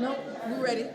No, we're ready.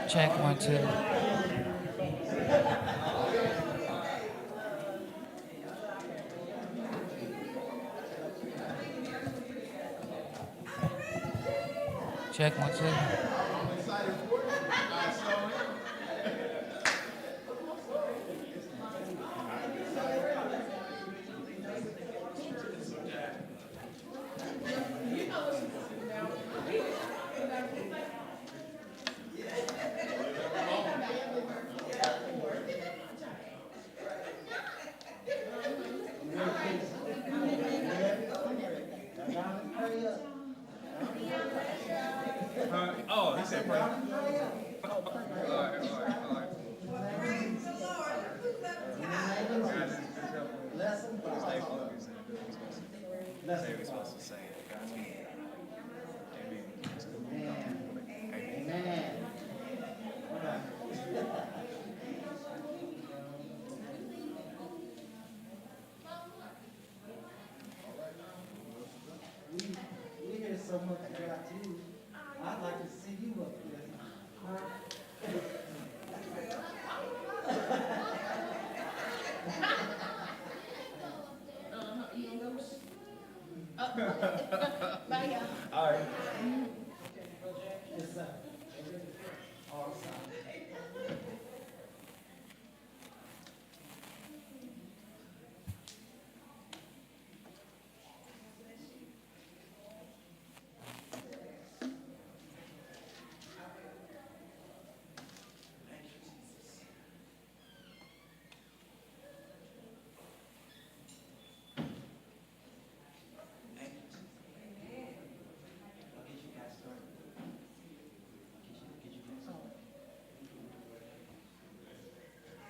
Check one, two. Check one, two. Oh, he said pray. All right, all right, all right. Stay focused and do what we're supposed to do. Say what we're supposed to say. God's people. Amen. It's cool. Amen. We hear so much about you. I'd like to see you up here. All right. Yes, sir. Awesome.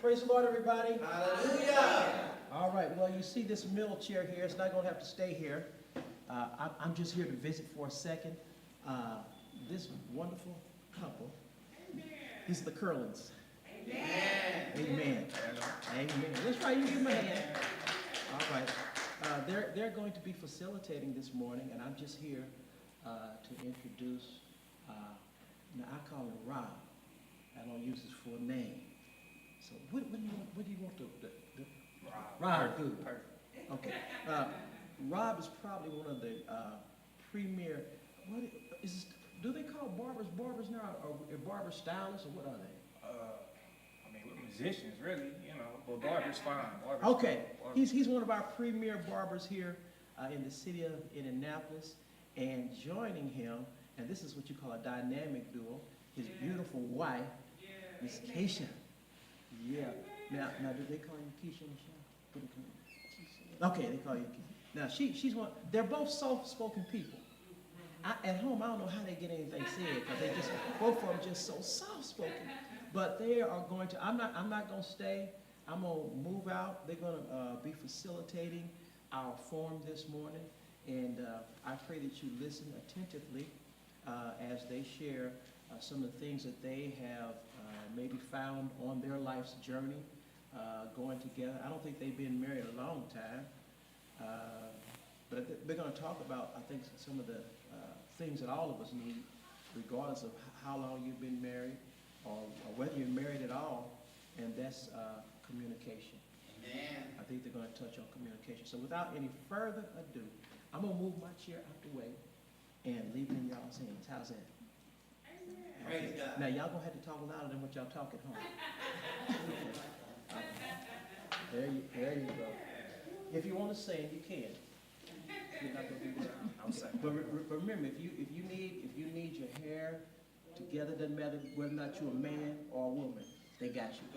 Praise the Lord, everybody. Hallelujah. All right, well, you see this middle chair here. It's not going to have to stay here. I'm just here to visit for a second. This wonderful couple, these are the Curlins. Amen. Amen. Amen. That's right, you give them a hand. All right. They're going to be facilitating this morning, and I'm just here to introduce, now I call him Rob. I don't use his full name. So what do you want the Rob, good. Perfect. Okay. Rob is probably one of the premier, what is, do they call barbers now, or barber stylists, or what are they? I mean, we're musicians, really, you know, but barber's fine. Barber's Okay, fine. he's one of our premier barbers here in the city of Indianapolis, and joining him, and this is what you call a dynamic duo, his beautiful wife, Miss Keisha. Yeah. Now, do they call you Keisha in the show? What do they call you? Okay, they call you Keisha. Now, she's one. They're both soft-spoken people. At home, I don't know how they get anything said because they just both of them just so soft-spoken. But they are going to. I'm not going to stay. I'm going to move out. They're going to be facilitating our forum this morning, and I pray that you listen attentively as they share some of the things that they have maybe found on their life's journey going together. I don't think they've been married a long time, But we're gonna talk about, I think, some of the things that all of us need, regardless of how long you've been married, or whether you're married at all, and that's communication. I think they're gonna touch on communication. So without any further ado, I'm gonna move my chair out the way and leave it in y'all's hands. How's that? Praise God. Now, y'all gonna have to talk louder than what y'all talk at home. There you go. If you wanna sing, you can. You're not gonna do that. I'm saying. But remember, if you need your hair together, doesn't matter whether or not you're a man or a woman, they got you.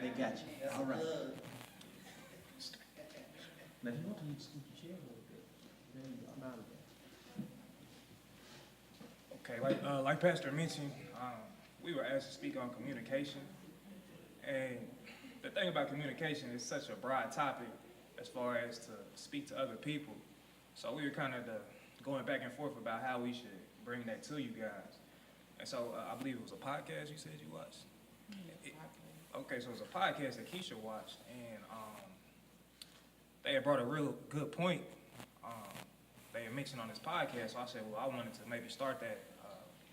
They got you. All right. Now, if you want to scoot your chair a little bit, then I'm out of there. Okay, like Pastor mentioned, we were asked to speak on communication. And the thing about communication is such a broad topic as far as to speak to other people. So we were kind of going back and forth about how we should bring that to you guys. And so I believe it was a podcast you said you watched? Okay, so it was a podcast that Keisha watched, and they had brought a real good point they had mentioned on this podcast. So I said, well, I wanted to maybe start that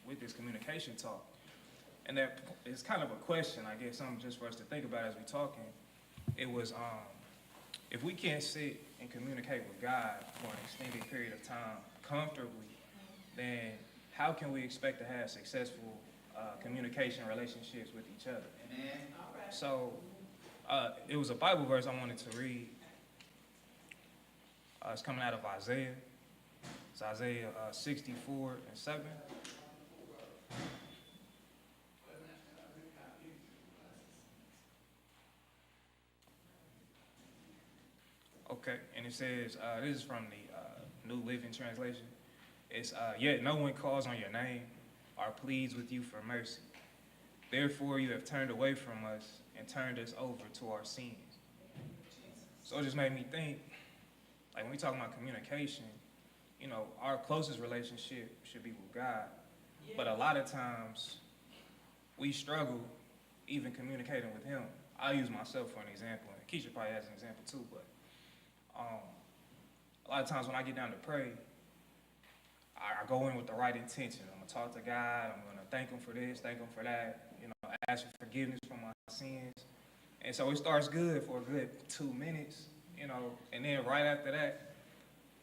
with this communication talk. And that is kind of a question, I guess, something just for us to think about as we're talking. It was, if we can't sit and communicate with God for an extended period of time comfortably, then how can we expect to have successful communication relationships with each other? So it was a Bible verse I wanted to read. It's coming out of Isaiah. It's Isaiah 64:7. Okay, and it says, this is from the New Living Translation. It's, yet no one calls on your name or pleads with you for mercy. Therefore you have turned away from us and turned us over to our sins. So it just made me think, like when we talk about communication, you know, our closest relationship should be with God. But a lot of times we struggle even communicating with him. I'll use myself for an example, and Keisha probably has an example too, but a lot of times when I get down to pray, I go in with the right intention. I'm gonna talk to God, I'm gonna thank him for this, thank him for that, you know, ask for forgiveness for my sins. And so it starts good for a good 2 minutes, you know, and then right after that,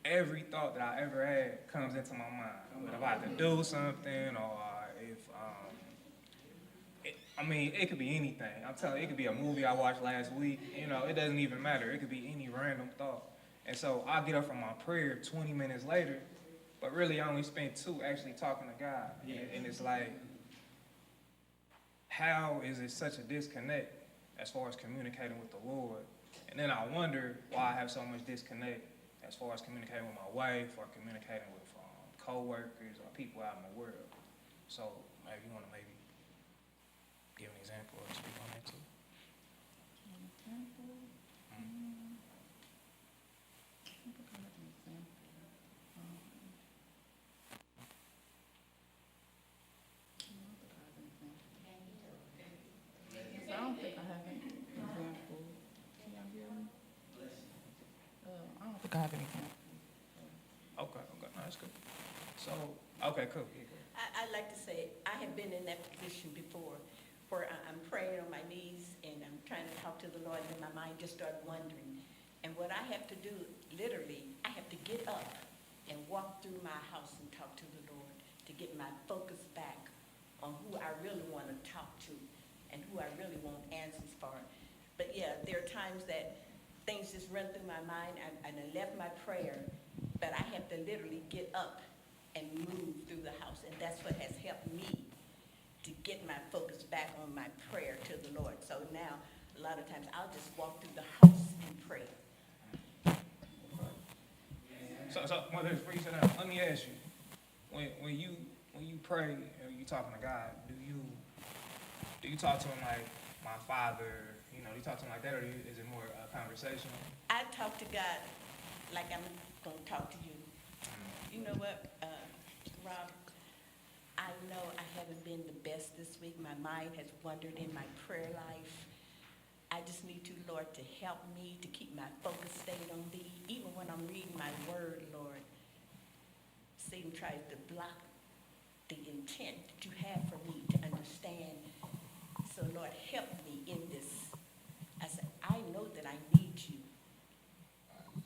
every thought that I ever had comes into my mind. If I have to do something, or if, it could be anything. I'm telling you, it could be a movie I watched last week, you know, it doesn't even matter. It could be any random thought. And so I get up from my prayer 20 minutes later, but really I only spent 2 actually talking to God. And it's like, how is it such a disconnect as far as communicating with the Lord? And then I wonder why I have so much disconnect as far as communicating with my wife or communicating with co-workers or people out in the world. So maybe you want to give an example or speak on that too. I don't think I have an example. Can y'all hear me? I don't think I have an example. Okay, no, that's good. So, okay, cool. I'd like to say, I have been in that position before, where I'm praying on my knees and I'm trying to talk to the Lord, and my mind just started wandering. And what I have to do, literally, I have to get up and walk through my house and talk to the Lord to get my focus back on who I really want to talk to and who I really want answers for. But yeah, there are times that things just run through my mind, and I left my prayer, but I have to literally get up and move through the house, and that's what has helped me to get my focus back on my prayer to the Lord. So now, a lot of times, I'll just walk through the house and pray. So Mother, before you sit down, let me ask you, when you pray or you talking to God, do you talk to him like my Father? You know, do you talk to him like that, or is it more conversational? I talk to God like I'm going to talk to you. You know what, Rob? I know I haven't been the best this week. My mind has wandered in my prayer life. I just need you, Lord, to help me to keep my focus stayed on thee. Even when I'm reading my word, Lord, Satan tries to block the intent that you have for me to understand. So, Lord, help me in this. I said, I know that I need you,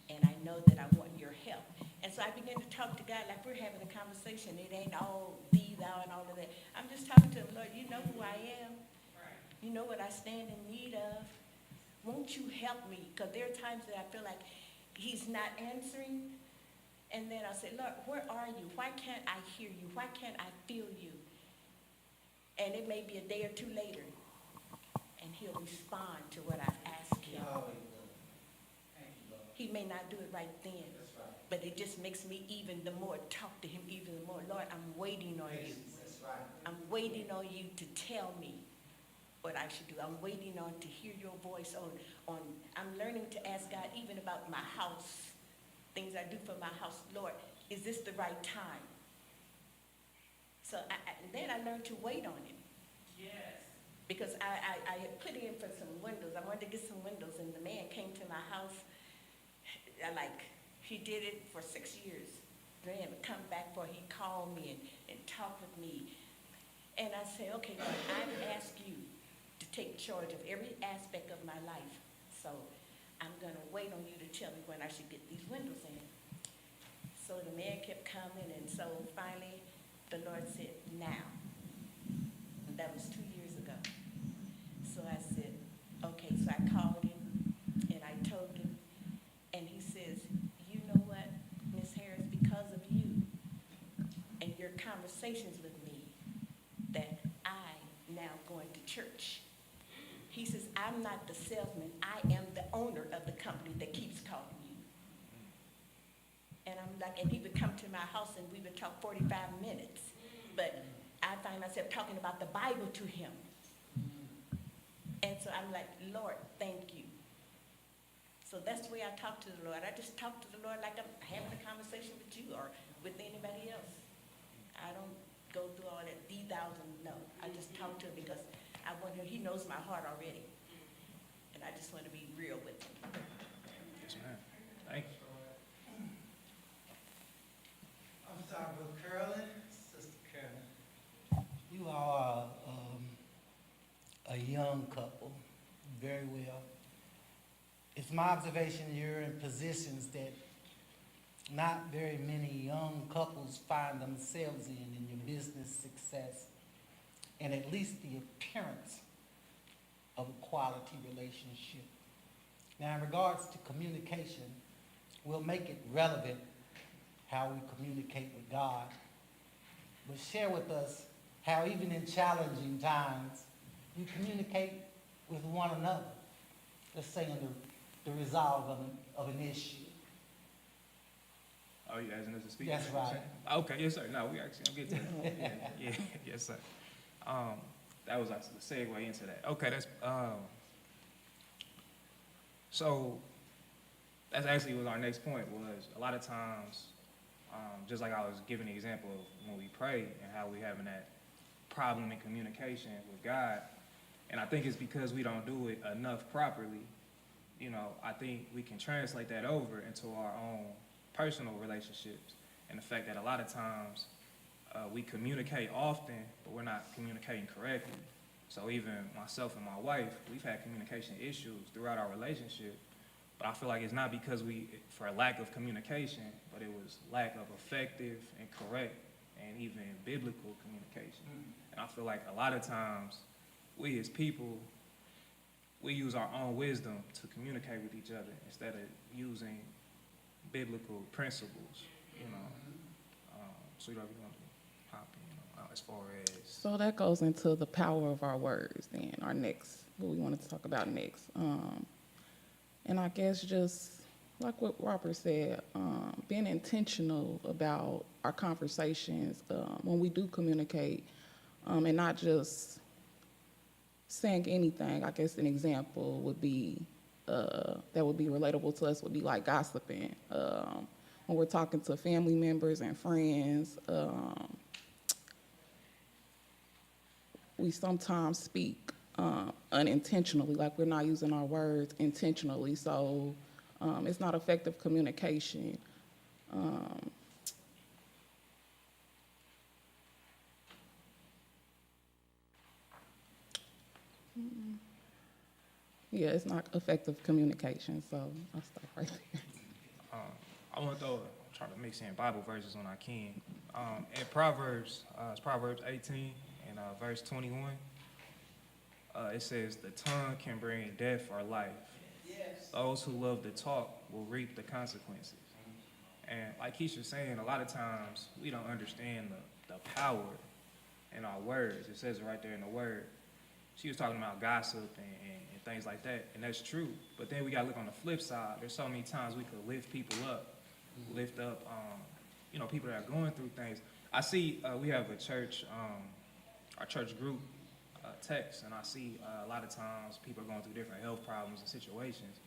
and I know that I want your help. And so I began to talk to God like we're having a conversation. It ain't all thee, thou, and all of that. I'm just talking to him, Lord, you know who I am. You know what I stand in need of. Won't you help me? Because there are times that I feel like he's not answering. And then I say, Lord, where are you? Why can't I hear you? Why can't I feel you? And it may be a day or two later, and he'll respond to what I've asked him. He may not do it right then, but it just makes me even the more talk to him even more. Lord, I'm waiting on you. I'm waiting on you to tell me what I should do. I'm waiting on to hear your voice on I'm learning to ask God even about my house, things I do for my house. Lord, is this the right time? So then I learned to wait on him. Yes. Because I had put in for some windows. I wanted to get some windows, and the man came to my house. He did it for 6 years. Then he would come back for he called me and talked with me. And I said, okay, Lord, I've asked you to take charge of every aspect of my life. So I'm going to wait on you to tell me when I should get these windows in. So the man kept coming, and so finally the Lord said, now. And that was 2 years ago. So I said, okay. So I called him, and I told him, and he says, you know what, Miss Harris, because of you and your conversations with me, that I'm now going to church. He says, I'm not the salesman. I am the owner of the company that keeps calling you. And I'm like, and he would come to my house and we would talk 45 minutes. But I find myself talking about the Bible to him. And so I'm like, Lord, thank you. So that's the way I talk to the Lord. I just talk to the Lord like I'm having a conversation with you or with anybody else. I don't go through all that D-thousand, no. I just talk to him because I want him, he knows my heart already. And I just want to be real with him. Yes, ma'am. Thank you. I'm sorry, Brother Carolyn, Sister Carolyn. You are a young couple, very well. It's my observation you're in positions that not very many young couples find themselves in your business success, and at least the appearance of a quality relationship. Now, in regards to communication, we'll make it relevant how we communicate with God, but share with us how even in challenging times, you communicate with one another, let's say in the resolve of an issue. Oh, you asking us to speak? That's right. Okay, yes, sir. No, we actually don't get to that. Yeah, yes, sir. That was actually the segue into that. Okay, that's so that's actually what our next point was. A lot of times, just like I was giving the example of when we pray and how we having that problem in communication with God, and I think it's because we don't do it enough properly. You know, I think we can translate that over into our own personal relationships, and the fact that a lot of times we communicate often, but we're not communicating correctly. So even myself and my wife, we've had communication issues throughout our relationship, but I feel like it's not because for a lack of communication, but it was lack of effective and correct and even biblical communication. And I feel like a lot of times we as people, we use our own wisdom to communicate with each other instead of using biblical principles, you know. So you know, we want to hop in, as far as. So that goes into the power of our words then, our next, what we wanted to talk about next. And I guess just like what Robert said, being intentional about our conversations when we do communicate, and not just saying anything. I guess an example would be, that would be relatable to us would be like gossiping. When we're talking to family members and friends, we sometimes speak unintentionally, like we're not using our words intentionally, so it's not effective communication. Yeah, it's not effective communication, so I'll stop right there. I want to try to mix in Bible verses when I can. In Proverbs, it's Proverbs 18 and verse 21. It says, "The tongue can bring death or life. Those who love to talk will reap the consequences." And like Keisha's saying, a lot of times we don't understand the power in our words. It says it right there in the word. She was talking about gossip and things like that, and that's true. But then we got to look on the flip side. There's so many times we could lift people up, lift up, people that are going through things. I see we have a church, our church group text, and I see a lot of times people are going through different health problems and situations.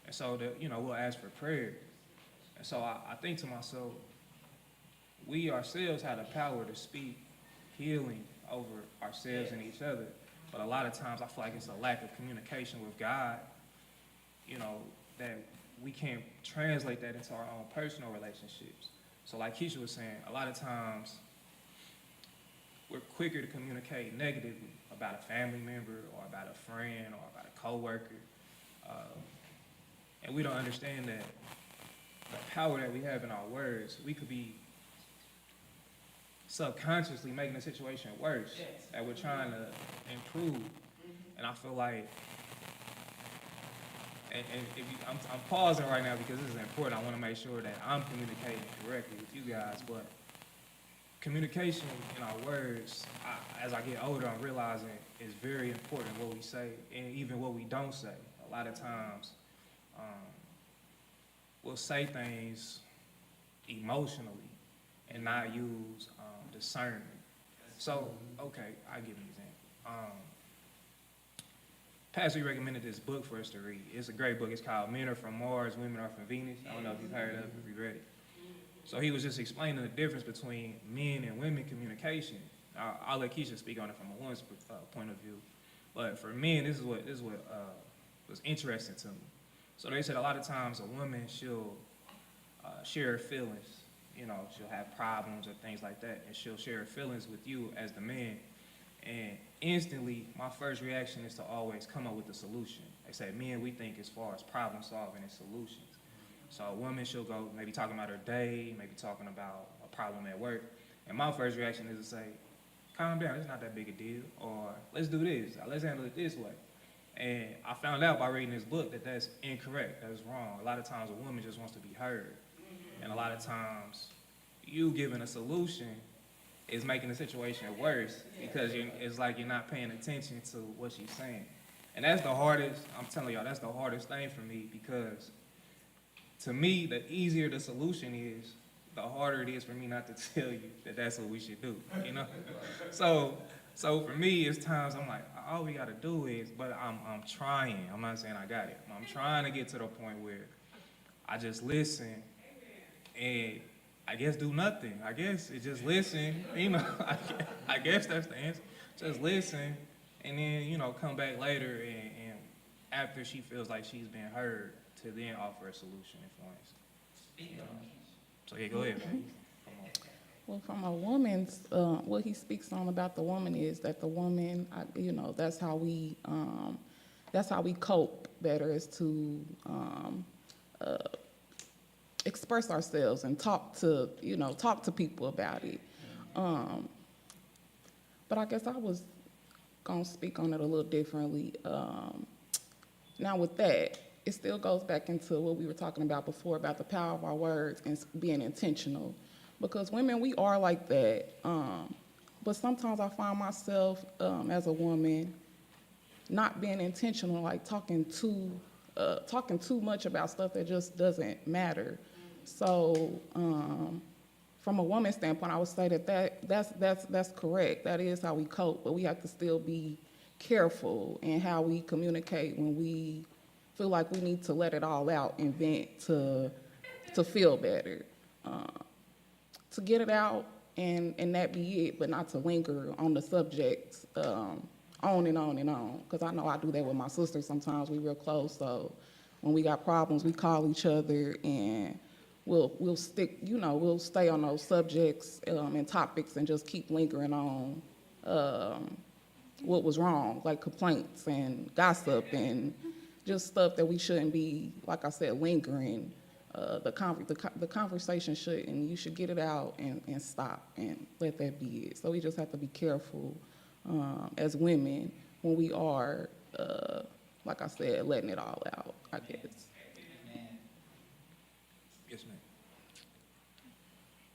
And so, we'll ask for prayer. And so I think to myself, we ourselves have the power to speak healing over ourselves and each other. But a lot of times I feel like it's a lack of communication with God, that we can't translate that into our own personal relationships. So like Keisha was saying, a lot of times we're quicker to communicate negatively about a family member or about a friend or about a coworker. And we don't understand that the power that we have in our words, we could be subconsciously making the situation worse, that we're trying to improve. And I feel like, and if I'm pausing right now because this is important. I want to make sure that I'm communicating correctly with you guys, but communication in our words, as I get older, I'm realizing is very important what we say and even what we don't say. A lot of times, we'll say things emotionally and not use discernment. So, okay, I'll give an example. Pastor recommended this book for us to read. It's a great book. It's called Men Are From Mars, Women Are From Venus. I don't know if you've heard of it, if you read it. So he was just explaining the difference between men and women communication. I'll let Keisha speak on it from a woman's point of view. But for men, this is what was interesting to me. So they said a lot of times a woman, she'll share her feelings. She'll have problems or things like that, and she'll share her feelings with you as the man. And instantly, my first reaction is to always come up with a solution. They say, men, we think as far as problem solving and solutions. So a woman, she'll go maybe talking about her day, maybe talking about a problem at work. And my first reaction is to say, calm down, it's not that big a deal. Or let's do this, let's handle it this way. And I found out by reading this book that that's incorrect, that's wrong. A lot of times a woman just wants to be heard. And a lot of times you giving a solution is making the situation worse because it's like you're not paying attention to what she's saying. And that's the hardest, I'm telling y'all, that's the hardest thing for me because to me, the easier the solution is, the harder it is for me not to tell you that that's what we should do, So for me, it's times I'm like, all we gotta do is, but I'm trying. I'm not saying I got it. I'm trying to get to the point where I just listen and I guess do nothing. I guess it's just listen, I guess that's the answer. Just listen and then, come back later and after she feels like she's been heard to then offer a solution and influence. So yeah, go ahead, man. Well, from a woman's, what he speaks on about the woman is that the woman, that's how we cope better, is to express ourselves and talk to people about it. But I guess I was gonna speak on it a little differently. Now with that, it still goes back into what we were talking about before about the power of our words and being intentional. Because women, we are like that. But sometimes I find myself as a woman not being intentional, like talking too much about stuff that just doesn't matter. So from a woman's standpoint, I would say that's correct. That is how we cope, but we have to still be careful in how we communicate when we feel like we need to let it all out and vent to feel better. To get it out and that be it, but not to linger on the subject on and on and on. Because I know I do that with my sister sometimes. We real close, so when we got problems, we call each other and we'll stick, we'll stay on those subjects and topics and just keep lingering on what was wrong, like complaints and gossip and just stuff that we shouldn't be, like I said, lingering. The conversation shouldn't, you should get it out and stop and let that be it. So we just have to be careful as women when we are, like I said, letting it all out, I guess. Yes, ma'am.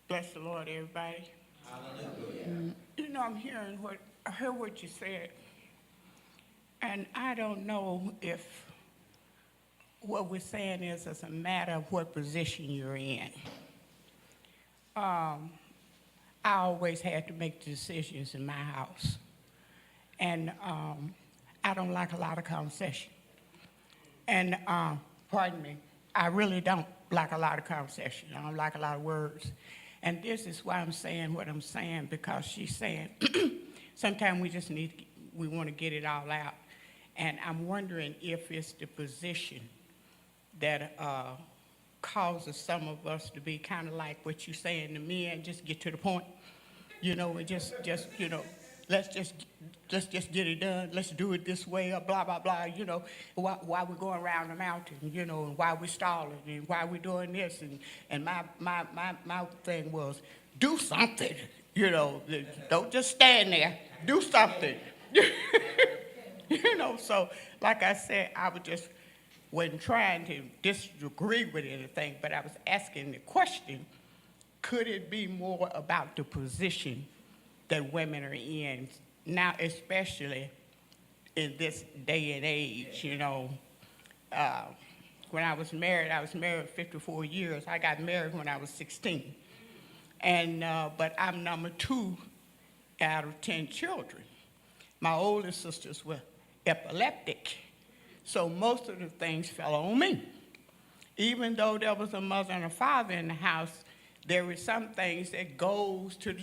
Bless the Lord, everybody. Hallelujah. You know, I heard what you said, and I don't know if what we're saying is as a matter of what position you're in. I always had to make the decisions in my house, and I don't like a lot of conversation. And, pardon me, I really don't like a lot of conversation. I don't like a lot of words. And this is why I'm saying what I'm saying, because she's saying sometimes we want to get it all out. And I'm wondering if it's the position that causes some of us to be kind of like what you're saying to me and just get to the point, and just let's just get it done. Let's do it this way, or blah, blah, blah, why we're going around the mountain, and why we're stalling, and why we're doing this. And my thing was, do something, don't just stand there, do something. So like I said, wasn't trying to disagree with anything, but I was asking the question, could it be more about the position that women are in now, especially in this day and age? When I was married 54 years. I got married when I was 16. But I'm number 2 out of 10 children. My older sisters were epileptic, so most of the things fell on me. Even though there was a mother and a father in the house, there were some things that goes to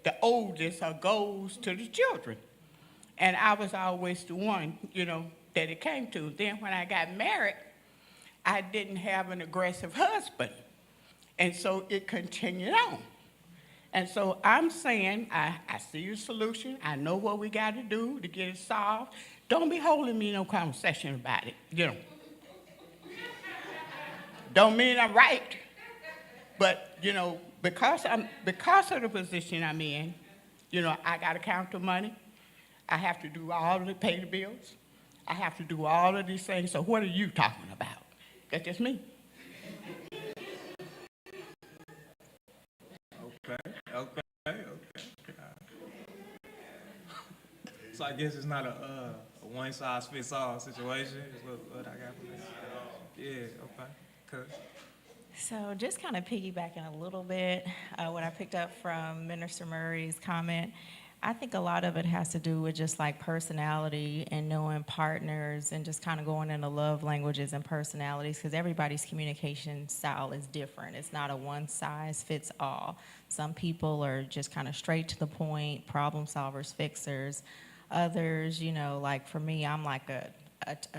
the oldest or goes to the children. And I was always the one, that it came to. Then when I got married, I didn't have an aggressive husband. And so it continued on. And so I'm saying, I see the solution. I know what we got to do to get it solved. Don't be holding me no conversation about it, Don't mean I'm right, but, because of the position I'm in, I got to count the money. I have to do all of pay the bills. I have to do all of these things. So what are you talking about? That's just me. Okay. So I guess it's not a one-size-fits-all situation, is what I got from this. Yeah, okay. Cause So just kind of piggybacking a little bit, what I picked up from Minister Murray's comment, I think a lot of it has to do with just like personality and knowing partners and just kind of going into love languages and personalities, because everybody's communication style is different. It's not a one size fits all. Some people are just kind of straight to the point, problem solvers, fixers. Others, like for me, I'm like a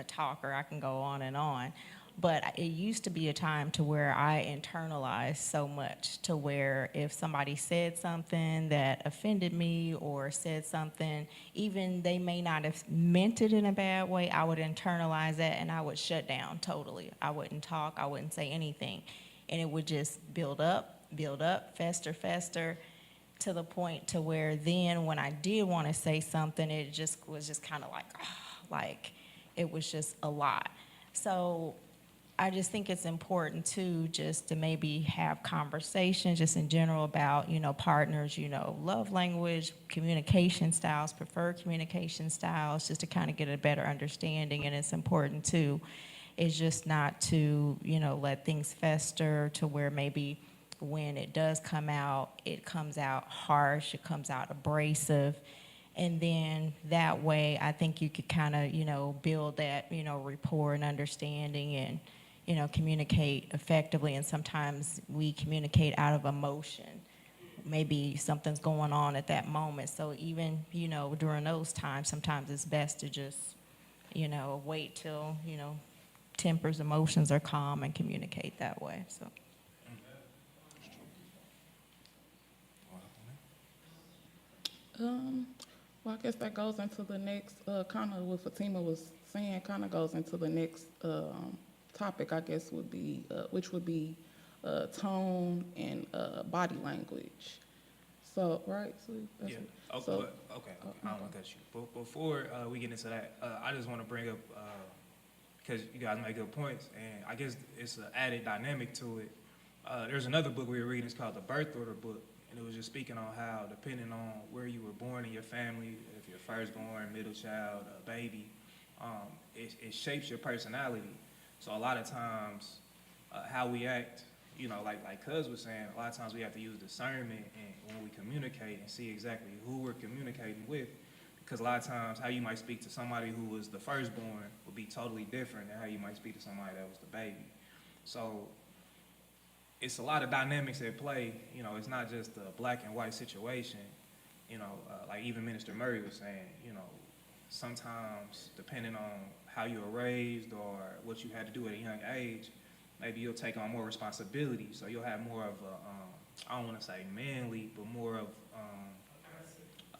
talker. I can go on and on. But it used to be a time to where I internalized so much to where if somebody said something that offended me or said something, even they may not have meant it in a bad way, I would internalize that and I would shut down totally. I wouldn't talk, I wouldn't say anything. And it would just build up, fester, to the point to where then when I did want to say something, it just was just kind of like it was just a lot. So I just think it's important too, just to maybe have conversations just in general about, partners, love language, communication styles, preferred communication styles, just to kind of get a better understanding. And it's important too, is just not to, let things fester to where maybe when it does come out, it comes out harsh, it comes out abrasive. And then that way, I think you could kind of, build that, rapport and understanding and, communicate effectively. And sometimes we communicate out of emotion maybe something's going on at that moment. So even, during those times, sometimes it's best to just, wait till, tempers, emotions are calm and communicate that way, so. Well, I guess that goes into the next, kind of what Fatima was saying, kind of goes into the next topic, I guess, would be, which would be tone and body language. So, right? So that's Yeah. what- Okay. so- Okay. I don't want to cut you. But before we get into that, I just want to bring up because you guys make good points, and I guess it's an added dynamic to it. There's another book we were reading. It's called the Birth Order book, and it was just speaking on how, depending on where you were born in your family, if you're firstborn, middle child, a baby, it shapes your personality. So a lot of times, how we act, like Cuz was saying, a lot of times we have to use discernment and when we communicate and see exactly who we're communicating with. Because a lot of times how you might speak to somebody who was the firstborn would be totally different than how you might speak to somebody that was the baby. So it's a lot of dynamics at play. It's not just a black and white situation. Like even Minister Murray was saying, sometimes depending on how you were raised or what you had to do at a young age, maybe you'll take on more responsibility. So you'll have more of a, I don't want to say manly, but more of,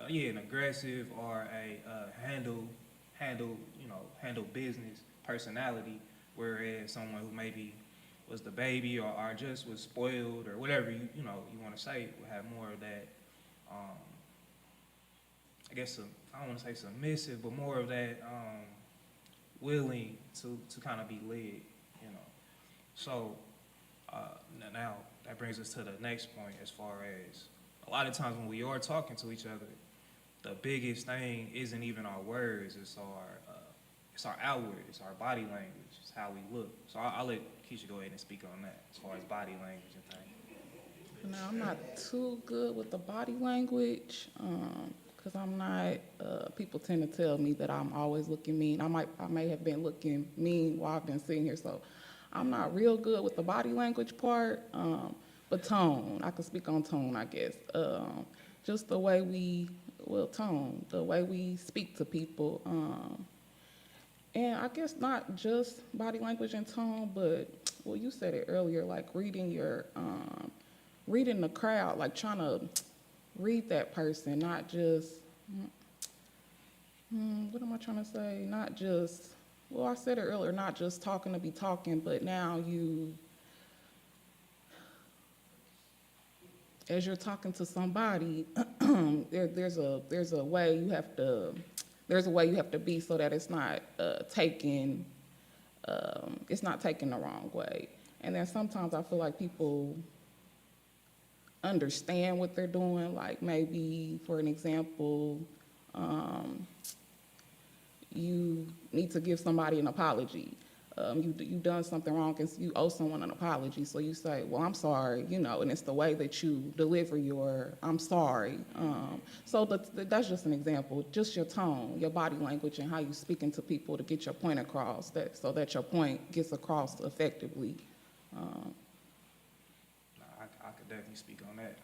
an aggressive or a handle business personality. Whereas someone who maybe was the baby or just was spoiled or whatever you want to say would have more of that. I guess I don't want to say submissive, but more of that willing to kind of be led. So now that brings us to the next point, as far as a lot of times when we are talking to each other, the biggest thing isn't even our words, it's our outward, it's our body language, it's how we look. So I'll let Keisha go ahead and speak on that as far as body language and things. Now, I'm not too good with the body language, because I'm not, people tend to tell me that I'm always looking mean. I may have been looking mean while I've been sitting here, so I'm not real good with the body language part, but tone, I can speak on tone, I guess. Just the way the way we speak to people. And I guess not just body language and tone, but, well, you said it earlier, like reading the crowd, like trying to read that person, not just, what am I trying to say? Not just, well, I said it earlier, not just talking to be talking, but now as you're talking to somebody, there's a way you have to be so that it's not taken the wrong way. And then sometimes I feel like people understand what they're doing. Like maybe, for an example, you need to give somebody an apology. You've done something wrong and you owe someone an apology. So you say, well, I'm sorry, and it's the way that you deliver your I'm sorry. So that's just an example, just your tone, your body language, and how you speaking to people to get your point across, so that your point gets across effectively. I could definitely speak on that.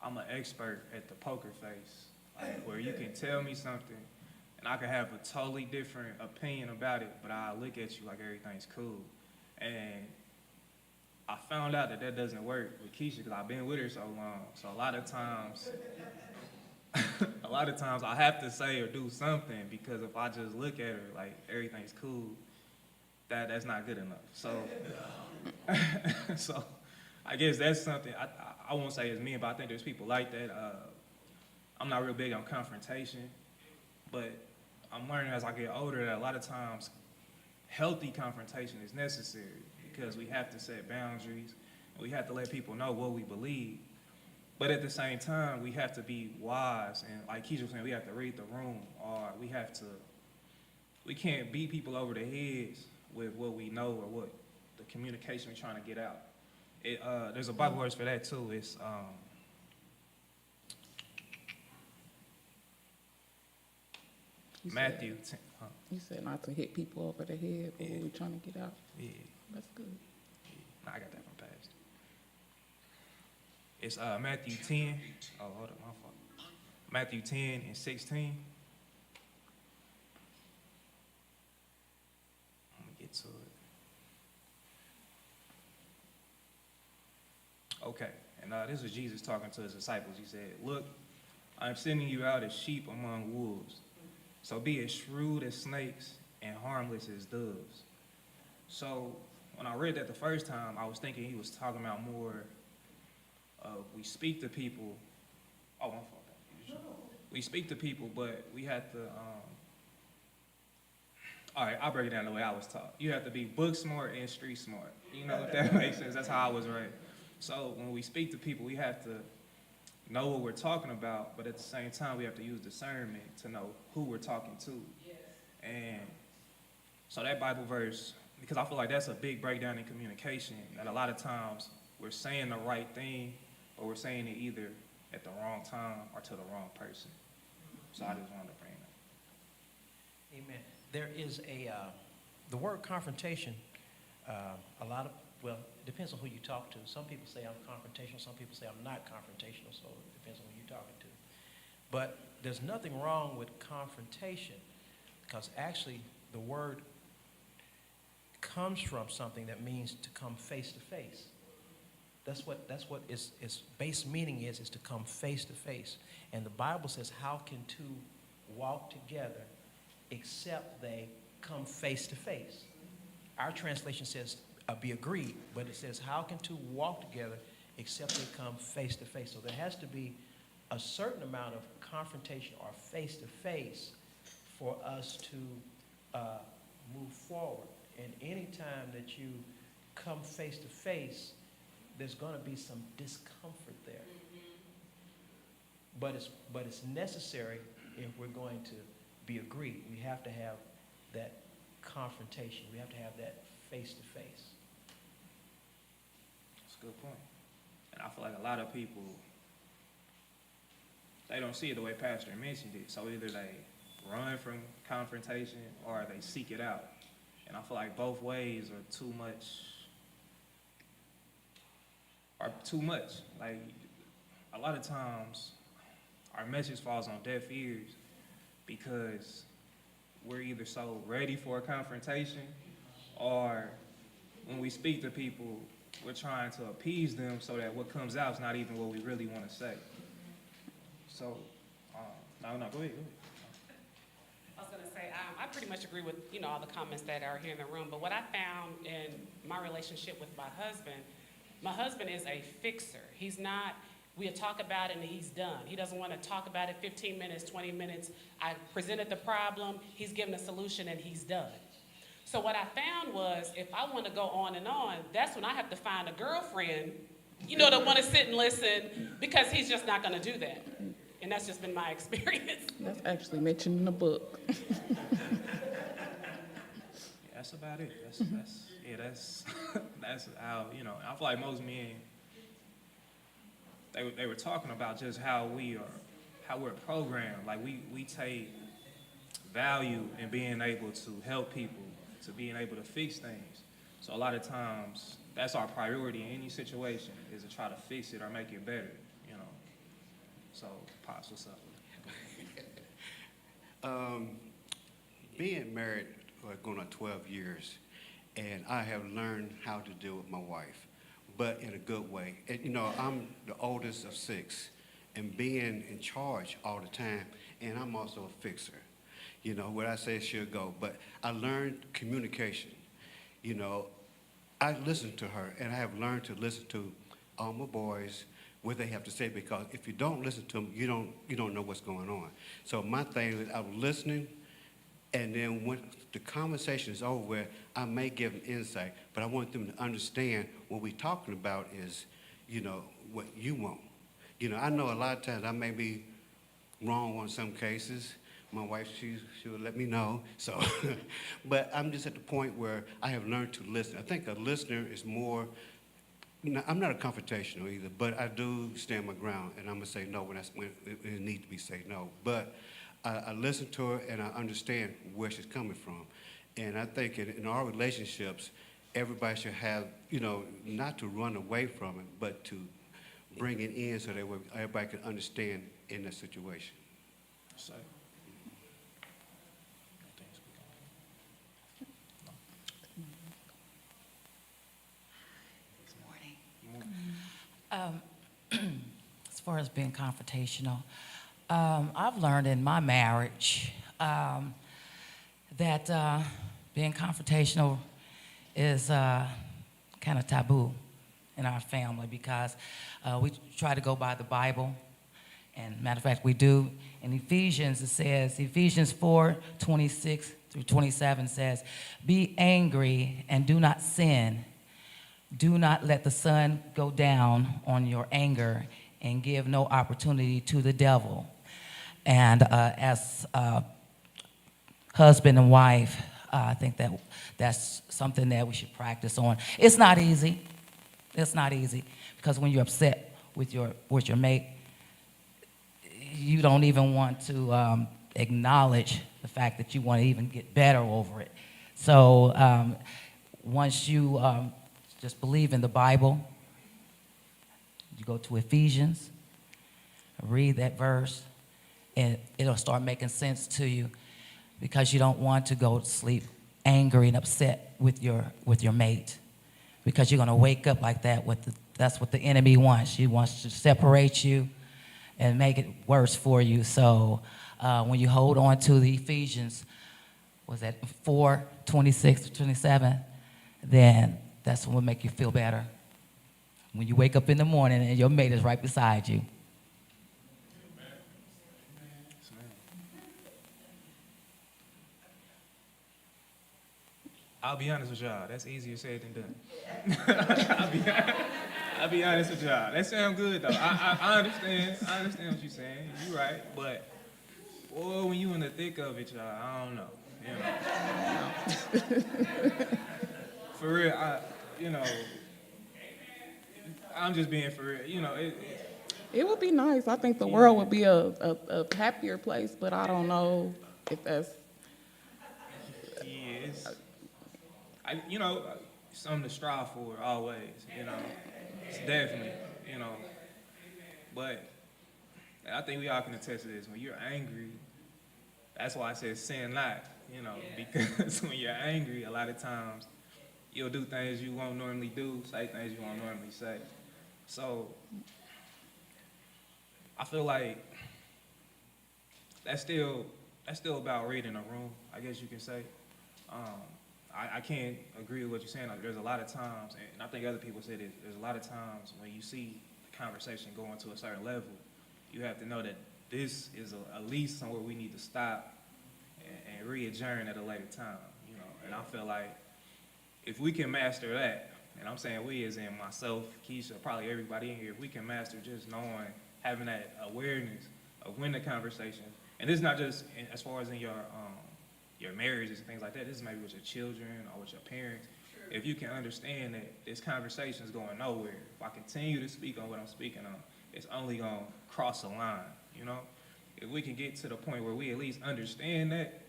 I'm an expert at the poker face, like where you can tell me something and I could have a totally different opinion about it, but I look at you like everything's cool. And I found out that doesn't work with Keisha because I've been with her so long. So a lot of times I have to say or do something, because if I just look at her like everything's cool, that's not good enough. So, so I guess that's something, I won't say it's me, but I think there's people like that. I'm not real big on confrontation, but I'm learning as I get older that a lot of times healthy confrontation is necessary, because we have to set boundaries and we have to let people know what we believe. But at the same time, we have to be wise, and like Keisha was saying, we have to read the room, or we can't beat people over the heads with what we know or what the communication we're trying to get out. There's a Bible verse for that too. It's Matthew 10. You said not to hit people over the head, but what we trying to get out. Yeah, That's good. I got that from past. It's Matthew 10. Oh, hold up, my fault. Matthew 10 and 16. I'm gonna get to it. Okay, and this was Jesus talking to his disciples. He said, "Look, I'm sending you out as sheep among wolves. So be as shrewd as snakes and harmless as doves." So when I read that the first time, I was thinking he was talking about more of we speak to people. Oh, my fault. We speak to people, but we have to, all right, I'll break it down the way I was taught. You have to be book smart and street smart. You know, if that makes sense. That's how I was raised. So when we speak to people, we have to know what we're talking about, but at the same time, we have to use discernment to know who we're talking to. Yes. And so that Bible verse, because I feel like that's a big breakdown in communication, that a lot of times we're saying the right thing, but we're saying it either at the wrong time or to the wrong person. So I just wanted to bring that. Amen. There is the word confrontation, well, it depends on who you talk to. Some people say I'm confrontational, some people say I'm not confrontational, so it depends on who you're talking to. But there's nothing wrong with confrontation, because actually the word comes from something that means to come face to face. That's what its base meaning is to come face to face. And the Bible says, how can two walk together except they come face to face? Our translation says, be agreed, but it says, how can two walk together except they come face to face? So there has to be a certain amount of confrontation or face to face for us to move forward. And any time that you come face to face, there's going to be some discomfort there. But it's necessary if we're going to be agreed. We have to have that confrontation. We have to have that face to face. That's a good point. And I feel like a lot of people, they don't see it the way Pastor mentioned it. So either they run from confrontation or they seek it out. And I feel like both ways are too much. Like, a lot of times, our message falls on deaf ears because we're either so ready for a confrontation, or when we speak to people, we're trying to appease them so that what comes out is not even what we really want to say. So, no, go ahead. I was going to say, I pretty much agree with, all the comments that are here in the room, but what I found in my relationship with my husband is a fixer. He's not, we'll talk about it and he's done. He doesn't want to talk about it 15 minutes, 20 minutes. I presented the problem, he's given a solution, and he's done. So what I found was, if I want to go on and on, that's when I have to find a girlfriend, to want to sit and listen, because he's just not going to do that. And that's just been my experience. That's actually mentioned in the book. That's about it. That's how, I feel like most men, they were talking about just how we're programmed. Like we take value in being able to help people, to being able to fix things. So a lot of times, that's our priority in any situation, is to try to fix it or make it better, So, Pops, what's up? Being married for going on 12 years, and I have learned how to deal with my wife, but in a good way. And, I'm the oldest of 6, and being in charge all the time, and I'm also a fixer. What I say should go, but I learned communication. I listen to her, and I have learned to listen to all my boys, what they have to say, because if you don't listen to them, you don't know what's going on. So my thing is, I'm listening, and then when the conversation is over with, I may give them insight, but I want them to understand what we're talking about is, what you want. I know a lot of times I may be wrong on some cases. My wife, she will let me know. So, but I'm just at the point where I have learned to listen. I think a listener is more. I'm not a confrontational either, but I do stand my ground, and I'm gonna say no when it needs to be said no. But I listen to her, and I understand where she's coming from. And I think in our relationships, everybody should have, not to run away from it, but to bring it in so that everybody can understand in the situation. So, As far as being confrontational, I've learned in my marriage that being confrontational is kind of taboo in our family because we try to go by the Bible. And matter of fact, we do. In Ephesians, it says, Ephesians 4:26-27 says, "Be angry and do not sin. Do not let the sun go down on your anger and give no opportunity to the devil." And as husband and wife, I think that's something that we should practice on. It's not easy. It's not easy because when you're upset with your mate, you don't even want to acknowledge the fact that you want to even get better over it. So once you just believe in the Bible, you go to Ephesians, read that verse, and it'll start making sense to you because you don't want to go to sleep angry and upset with your mate because you're going to wake up like that. That's what the enemy wants. He wants to separate you and make it worse for you. So when you hold on to the Ephesians, was that 4:26-27, then that's what will make you feel better. When you wake up in the morning and your mate is right beside you. I'll be honest with y'all, that's easier said than done. I'll be honest with y'all. That sound good though. I understand what you're saying. You're right, but boy, when you in the thick of it, y'all, I don't know. For real, I'm just being for real. It would be nice. I think the world would be a happier place, but I don't know if that's. Yes. Something to strive for always. It's definitely, But I think we all can attest to this. When you're angry, that's why I said sin not. Because when you're angry, a lot of times you'll do things you won't normally do, say things you won't normally say. So I feel like that's still about reading a room, I guess you can say. I can't agree with what you're saying. Like, there's a lot of times, and I think other people say this, there's a lot of times when you see the conversation going to a certain level, you have to know that this is at least somewhere we need to stop and re-adjourn at a later time, And I feel like if we can master that, and I'm saying we as in myself, Keisha, probably everybody in here, if we can master just knowing, having that awareness of when the conversation, and this is not just as far as in your marriages and things like that, this is maybe with your children or with your parents. Sure. If you can understand that this conversation is going nowhere, if I continue to speak on what I'm speaking on, it's only going to cross a line, If we can get to the point where we at least understand that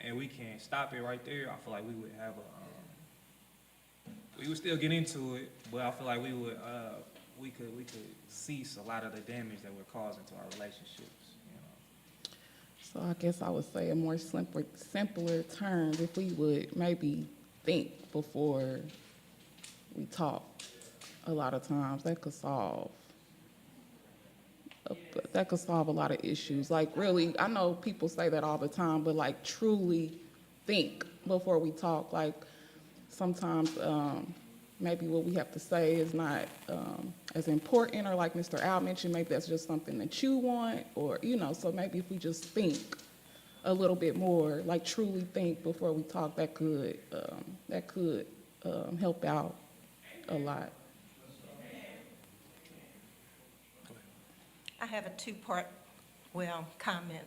and we can stop it right there, I feel like we would have we would still get into it, but I feel like we could cease a lot of the damage that we're causing to our relationships. So I guess I would say a more simpler term, if we would maybe think before we talk. A lot of times that could solve a lot of issues. Like, really, I know people say that all the time, but like, truly think before we talk. Like, sometimes maybe what we have to say is not as important, or like Mr. Al mentioned, maybe that's just something that you want, or, so maybe if we just think a little bit more, like truly think before we talk, that could help out a lot. I have a two-part, comment.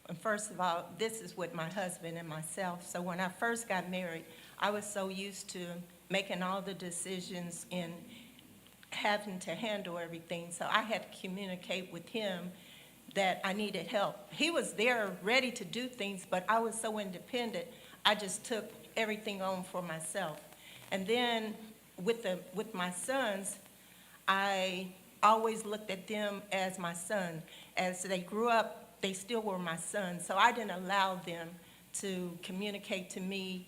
And first of all, this is with my husband and myself. So when I first got married, I was so used to making all the decisions and having to handle everything. So I had to communicate with him that I needed help. He was there ready to do things, but I was so independent, I just took everything on for myself. And then with my sons, I always looked at them as my son. As they grew up, they still were my son. So I didn't allow them to communicate to me.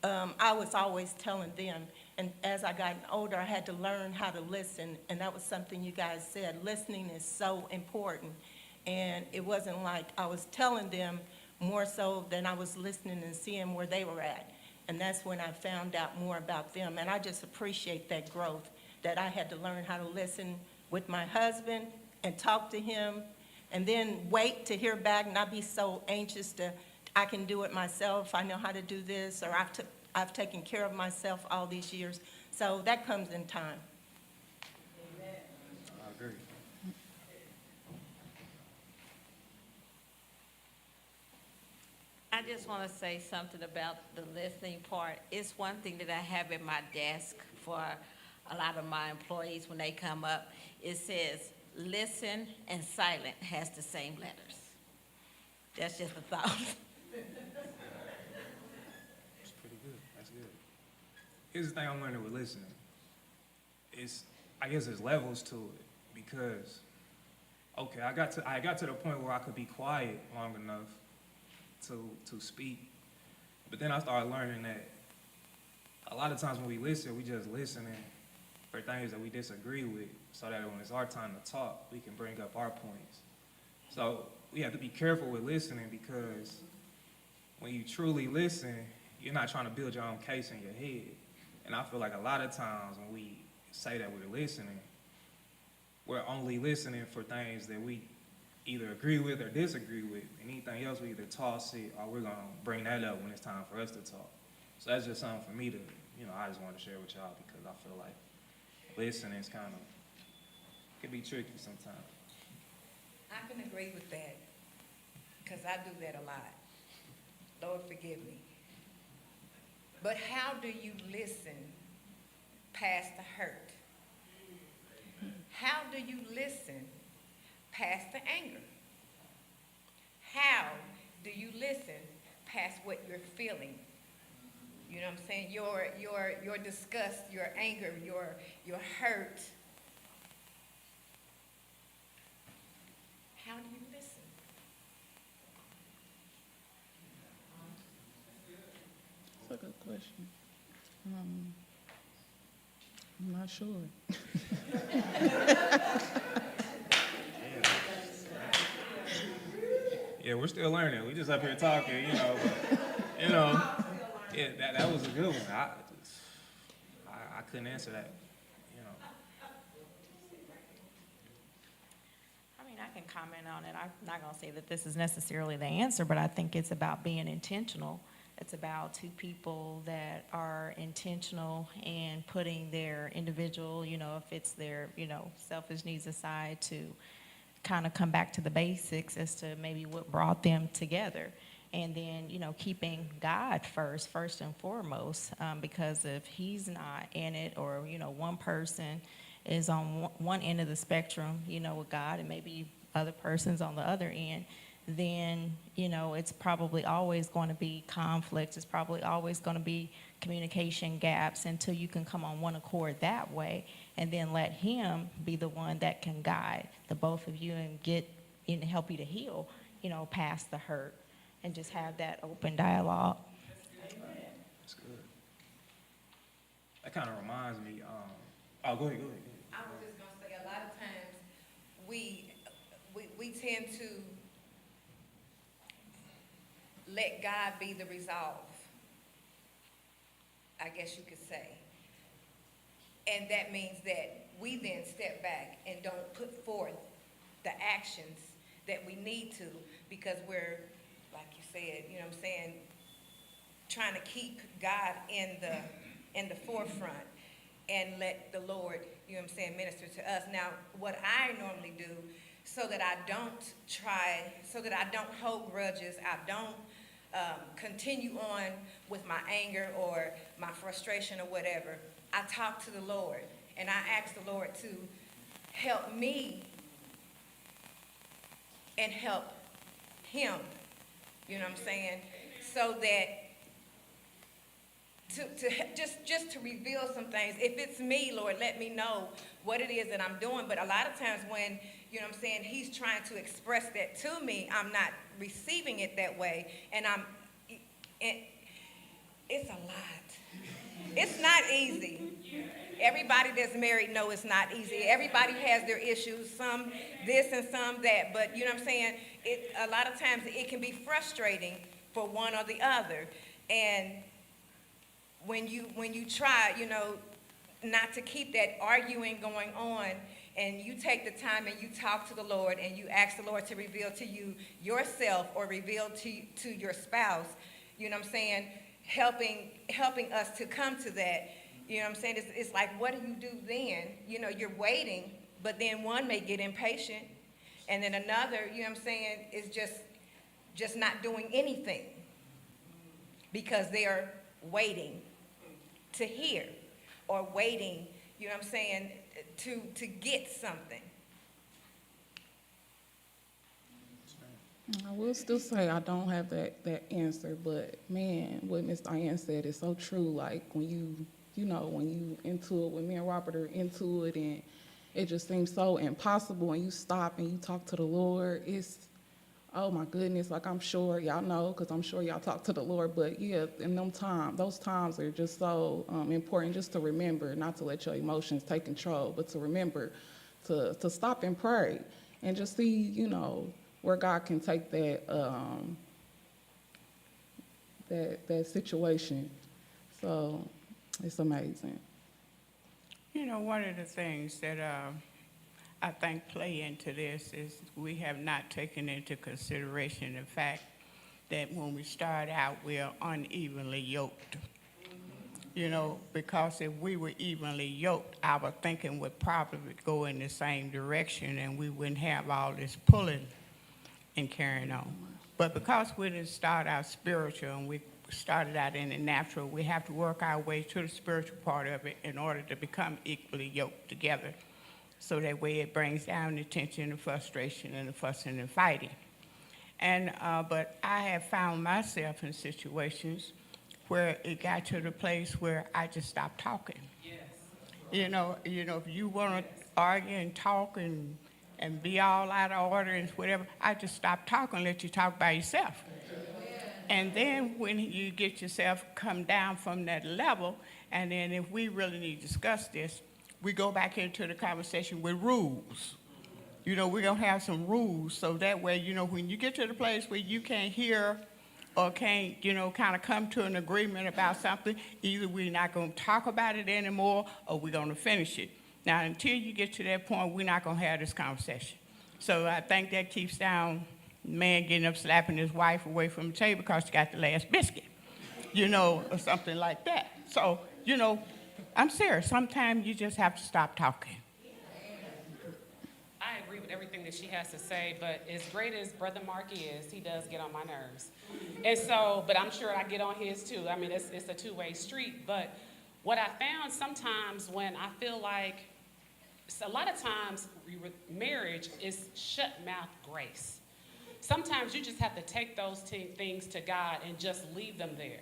I was always telling them. And as I got older, I had to learn how to listen. And that was something you guys said. Listening is so important. And it wasn't like I was telling them more so than I was listening and seeing where they were at. And that's when I found out more about them. And I just appreciate that growth, that I had to learn how to listen with my husband and talk to him, and then wait to hear back, not be so anxious I can do it myself, I know how to do this, or I've taken care of myself all these years. So that comes in time. I agree. I just want to say something about the listening part. It's one thing that I have in my desk for a lot of my employees when they come up. It says, listen and silent has the same letters. That's just a thought. That's pretty good. That's good. Here's the thing I'm learning with listening. I guess there's levels to it, because, okay, I got to the point where I could be quiet long enough to speak. But then I started learning that a lot of times when we listen, we just listening for things that we disagree with, so that when it's our time to talk, we can bring up our points. So we have to be careful with listening, because when you truly listen, you're not trying to build your own case in your head. And I feel like a lot of times when we say that we're listening, we're only listening for things that we either agree with or disagree with. Anything else, we either toss it or we're gonna bring that up when it's time for us to talk. So that's just something for me to, I just want to share with y'all, because I feel like listening is can be tricky sometimes. I can agree with that, because I do that a lot. Lord forgive me. But how do you listen past the hurt? How do you listen past the anger? How do you listen past what you're feeling? You know what I'm saying? Your disgust, your anger, your hurt. How do you listen? That's a good question. I'm not sure. Yeah, we're still learning. We just up here talking, but, yeah, that was a good one. I couldn't answer that, I mean, I can comment on it. I'm not going to say that this is necessarily the answer, but I think it's about being intentional. It's about two people that are intentional and putting their individual, if it's their, selfish needs aside, to kind of come back to the basics as to maybe what brought them together. And then, keeping God first and foremost, because if he's not in it, or, one person is on one end of the spectrum, with God, and maybe other person's on the other end, then, it's probably always going to be conflict. It's probably always going to be communication gaps until you can come on one accord that way, and then let him be the one that can guide the both of you and help you to heal, past the hurt, and just have that open dialogue. That's good. That kind of reminds me, go ahead. I was just gonna say, a lot of times, we tend to let God be the resolve, I guess you could say. And that means that we then step back and don't put forth the actions that we need to, because we're, like you said, trying to keep God in the forefront and let the Lord, minister to us. Now, what I normally do, so that I don't hold grudges, I don't continue on with my anger or my frustration or whatever, I talk to the Lord, and I ask the Lord to help me and help him, so just to reveal some things. If it's me, Lord, let me know what it is that I'm doing. But a lot of times when, you know what I'm saying, he's trying to express that to me, I'm not receiving it that way. And it's a lot. It's not easy. Everybody that's married know it's not easy. Everybody has their issues, some this and some that. But you know what I'm saying? A lot of times it can be frustrating for one or the other. And when you try, you know, not to keep that arguing going on, and you take the time and you talk to the Lord and you ask the Lord to reveal to you yourself or reveal to your spouse, you know what I'm saying, helping us to come to that. You know what I'm saying? It's like, what do you do then? You know, you're waiting, but then one may get impatient, and then another, you know what I'm saying, is just not doing anything because they're waiting to hear or waiting, you know what I'm saying, to get something. I will still say I don't have that answer, but man, what Miss Diane said is so true. Like when when you into it, when me and Robert are into it, and it just seems so impossible, and you stop and you talk to the Lord, it's, oh my goodness, like I'm sure y'all know, because I'm sure y'all talk to the Lord, but yeah, in those times are just so important, just to remember not to let your emotions take control, but to remember to stop and pray and just see, you know, where God can take that that situation. So it's amazing. You know, one of the things that I think play into this is we have not taken into consideration the fact that when we start out, we are unevenly yoked. You know, because if we were evenly yoked, our thinking would probably go in the same direction and we wouldn't have all this pulling and carrying on. But because we didn't start out spiritual and we started out in the natural, we have to work our way to the spiritual part of it in order to become equally yoked together. So that way it brings down the tension, the frustration, and the fussing and fighting. And but I have found myself in situations where it got to the place where I just stopped talking. Yes. You know, if you want to argue and talk and be all out of order and whatever, I just stop talking and let you talk by yourself. And then when you get yourself come down from that level, and then if we really need to discuss this, we go back into the conversation with rules. You know, we're going to have some rules so that way, you know, when you get to the place where you can't hear or can't, you know, kind of come to an agreement about something, either we're not going to talk about it anymore or we're going to finish it. Now, until you get to that point, we're not going to have this conversation. So I think that keeps down man getting up slapping his wife away from the table because she got the last biscuit, you know, or something like that. So, you know, I'm serious. Sometimes you just have to stop talking. I agree with everything that she has to say, but as great as Brother Mark is, he does get on my nerves. And so, but I'm sure I get on his too. I mean, it's a two-way street. But what I found sometimes when I feel like, a lot of times marriage is shut mouth grace. Sometimes you just have to take those things to God and just leave them there.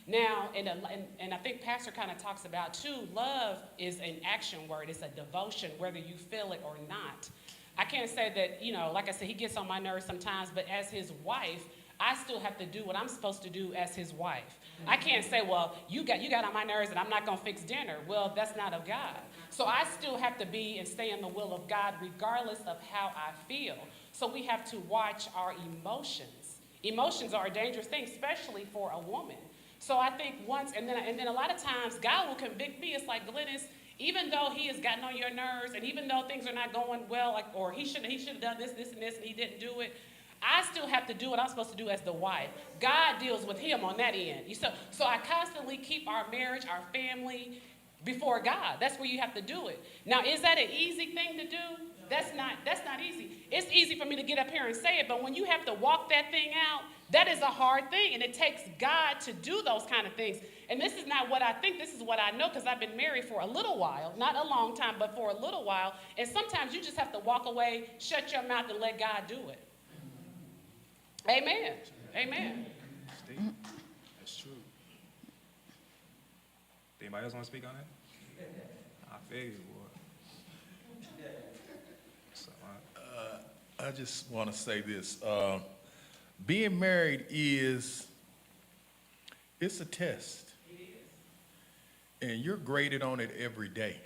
Now, and I think Pastor kind of talks about too, love is an action word. It's a devotion, whether you feel it or not. I can't say that, you know, like I said, he gets on my nerves sometimes, but as his wife, I still have to do what I'm supposed to do as his wife. I can't say, well, you got on my nerves and I'm not going to fix dinner. Well, that's not of God. So I still have to be and stay in the will of God regardless of how I feel. So we have to watch our emotions. Emotions are a dangerous thing, especially for a woman. So I think once, and then a lot of times God will convict me. It's like, Glennis, even though he has gotten on your nerves and even though things are not going well, like, or he should have done this, and he didn't do it, I still have to do what I'm supposed to do as the wife. God deals with him on that end. So I constantly keep our marriage, our family before God. That's where you have to do it. Now, is that an easy thing to do? That's not easy. It's easy for me to get up here and say it, but when you have to walk that thing out, that is a hard thing, and it takes God to do those kind of things. And this is not what I think, this is what I know, because I've been married for a little while, not a long time, but for a little while, and sometimes you just have to walk away, shut your mouth, and let God do it. Amen. Amen. That's true. Anybody else want to speak on that? I figured it would. So, I just want to say this. Being married it's a test. And you're graded on it every day.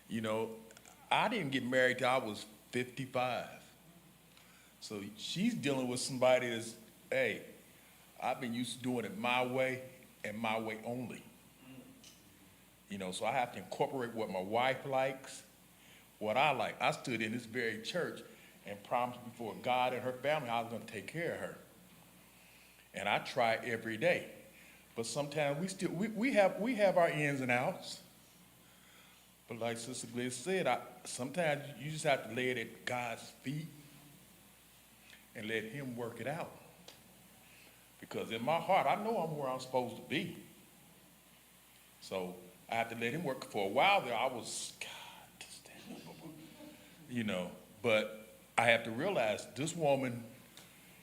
You know, I didn't get married till I was 55. So she's dealing with somebody that's, hey, I've been used to doing it my way and my way only. You know, so I have to incorporate what my wife likes, what I like. I stood in this very church and promised before God and her family I was going to take care of her. And I try every day. But sometimes we have our ins and outs. But like Sister Glenn said, sometimes you just have to lay it at God's feet and let him work it out. Because in my heart, I know I'm where I'm supposed to be. So I have to let him work. For a while there, I was, but I have to realize this woman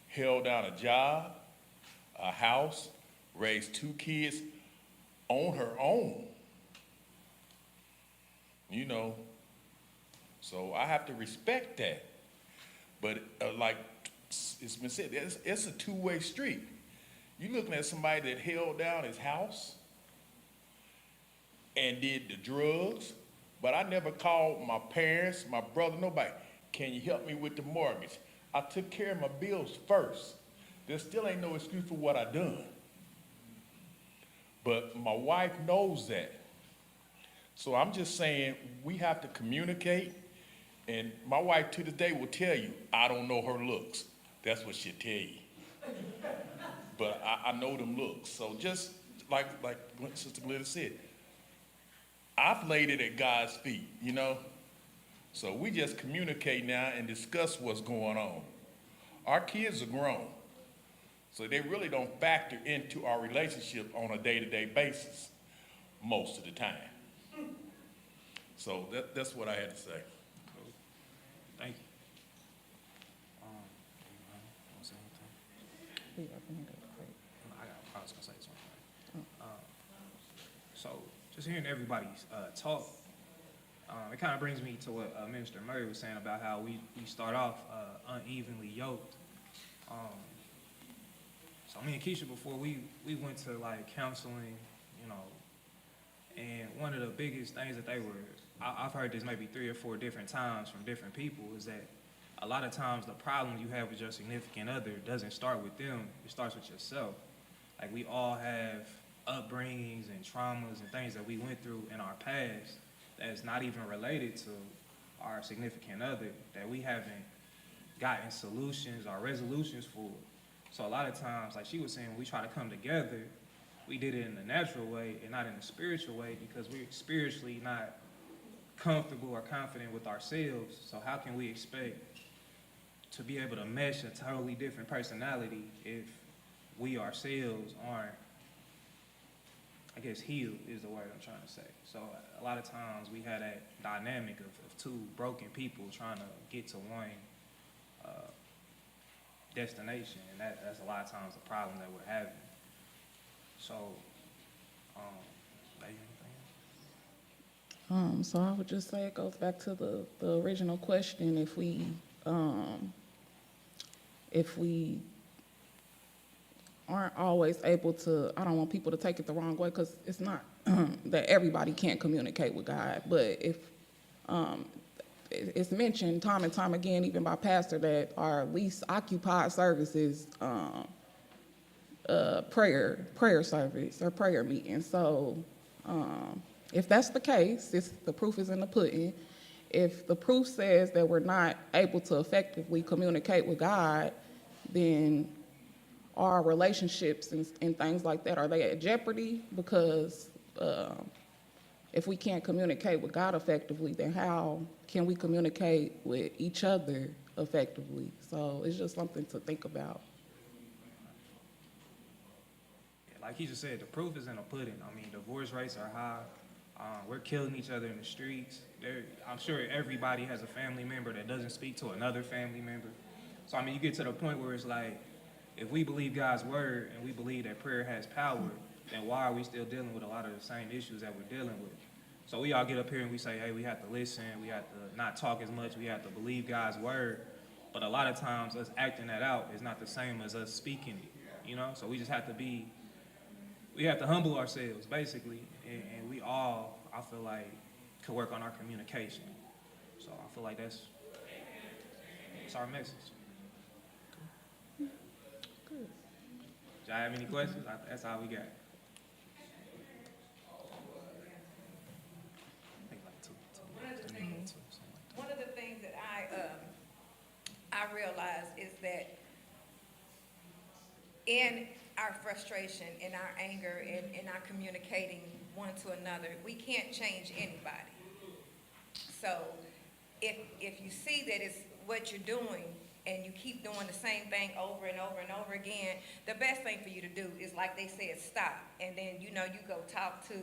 held down a job, a house, raised 2 kids on her own. So I have to respect that. But like it's been said, it's a two-way street. You're looking at somebody that held down his house and did the drugs, but I never called my parents, my brother, nobody. Can you help me with the mortgage? I took care of my bills first. There still ain't no excuse for what I done. But my wife knows that. So I'm just saying we have to communicate. And my wife to this day will tell you, I don't know her looks. That's what she'll tell you. But I know them looks. So just like Sister Glenn said, I've laid it at God's feet, So we just communicate now and discuss what's going on. Our kids are grown. So they really don't factor into our relationship on a day-to-day basis most of the time. So that's what I had to say. cool. Thank you. Want to say anything? I was gonna say something. So just hearing everybody's talk, it kind of brings me to what Minister Murray was saying about how we start off unevenly yoked. So me and Keisha, before we went to like counseling, and one of the biggest things that I've heard this maybe 3 or 4 different times from different people, is that a lot of times the problem you have with your significant other doesn't start with them, it starts with yourself. Like we all have upbringings and traumas and things that we went through in our past that's not even related to our significant other, that we haven't gotten solutions or resolutions for. So a lot of times, like she was saying, when we try to come together, we did it in the natural way and not in the spiritual way, because we're spiritually not comfortable or confident with ourselves. So how can we expect to be able to mesh a totally different personality if we ourselves aren't, I guess, healed is the word I'm trying to say. So a lot of times we had that dynamic of 2 broken people trying to get to one destination, and that's a lot of times the problem that we're having. So, anything? So I would just say it goes back to the original question. If we aren't always able to, I don't want people to take it the wrong way, because it's not that everybody can't communicate with God, but if it's mentioned time and time again, even by pastor, that our least occupied service is prayer service or prayer meeting. So if that's the case, the proof is in the pudding. If the proof says that we're not able to effectively communicate with God, then our relationships and things like that, are they at jeopardy? Because if we can't communicate with God effectively, then how can we communicate with each other effectively? So it's just something to think about. Yeah, like he just said, the proof is in the pudding. I mean, divorce rates are high. We're killing each other in the streets. I'm sure everybody has a family member that doesn't speak to another family member. So, I mean, you get to the point where it's like, if we believe God's word and we believe that prayer has power, then why are we still dealing with a lot of the same issues that we're dealing with? So we all get up here and we say, hey, we have to listen, we have to not talk as much, we have to believe God's word. But a lot of times us acting that out is not the same as us speaking it, you know? So we just have to we have to humble ourselves, basically, and we all, I feel like, could work on our communication. So I feel like that's our message. Good. Do y'all have any questions? That's all we got. One of the things that I realize is that in our frustration, in our anger, in our communicating one to another, we can't change anybody. So if you see that it's what you're doing and you keep doing the same thing over and over and over again, the best thing for you to do is, like they said, stop. And then, you go talk to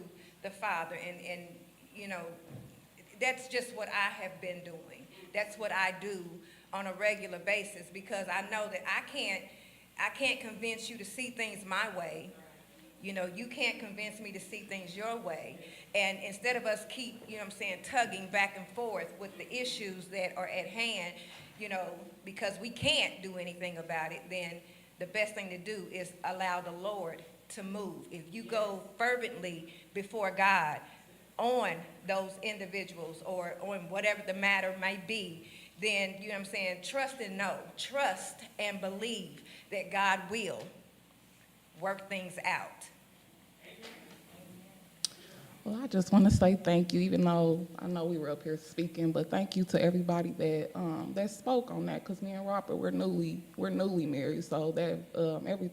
the Father and that's just what I have been doing. That's what I do on a regular basis, because I know that I can't convince you to see things my way. You can't convince me to see things your way. And instead of us keep, tugging back and forth with the issues that are at hand, because we can't do anything about it, then the best thing to do is allow the Lord to move. If you go fervently before God on those individuals or on whatever the matter may be, then, trust and know. Trust and believe that God will work things out. Well, I just want to say thank you, even though I know we were up here speaking, but thank you to everybody that spoke on that, because me and Robert, we're newly married, so that everything